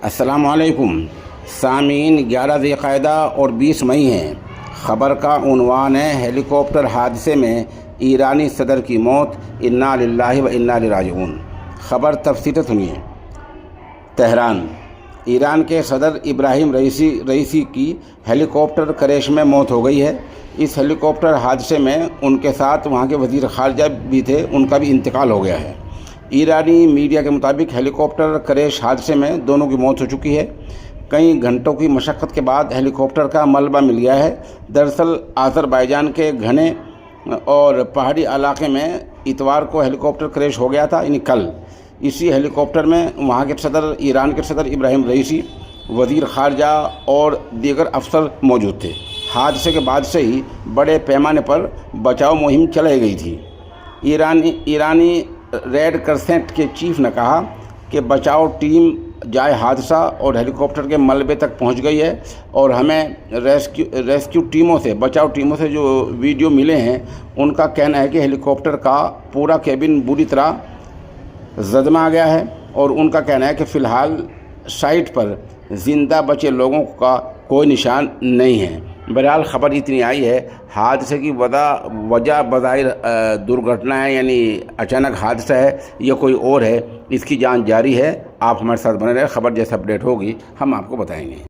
السلام علیکم سامعین، 11 ذی القعدہ اور 20 مئی ہیں۔ خبر کا عنوان ہے ہیلی کاپٹر حادثے میں ایرانی صدر کی موت، انا للہ و انا الیہ راجعون۔ خبر تفصیل سے سنیے۔ تہران، ایران کے صدر ابراہیم رئیسی کی ہیلی کاپٹر کریش میں موت ہو گئی ہے۔ اس ہیلی کاپٹر حادثے میں ان کے ساتھ وہاں کے وزیر خارجہ بھی تھے، ان کا بھی انتقال ہو گیا ہے۔ ایرانی میڈیا کے مطابق ہیلی کاپٹر کریش حادثے میں دونوں کی موت ہو چکی ہے۔ کئی گھنٹوں کی مشقت کے بعد ہیلی کاپٹر کا ملبہ مل گیا ہے۔ دراصل آذربائیجان کے گھنے اور پہاڑی علاقے میں اتوار کو ہیلی کاپٹر کریش ہو گیا تھا، یعنی کل۔ اسی ہیلی کاپٹر میں وہاں کے ایران کے صدر ابراہیم رئیسی، وزیر خارجہ اور دیگر افسر موجود تھے۔ حادثے کے بعد سے ہی بڑے پیمانے پر بچاؤ مہم چلائی گئی تھی۔ ایرانی ریڈ کرسنٹ کے چیف نے کہا کہ بچاؤ ٹیم جائے حادثہ اور ہیلی کاپٹر کے ملبے تک پہنچ گئی ہے، اور ہمیں ریسکیو ٹیموں سے، بچاؤ ٹیموں سے جو ویڈیو ملے ہیں ان کا کہنا ہے کہ ہیلی کاپٹر کا پورا کیبن بری طرح زدما گیا ہے، اور ان کا کہنا ہے کہ فی الحال سائٹ پر زندہ بچے لوگوں کا کوئی نشان نہیں ہے۔ بہرحال خبر اتنی آئی ہے، حادثے کی وجہ بظاہر درگھٹنا ہے، یعنی اچانک حادثہ ہے یا کوئی اور ہے، اس کی جانچ جاری ہے۔ آپ ہمارے ساتھ بنے رہے، خبر جیسے اپڈیٹ ہوگی ہم آپ کو بتائیں گے۔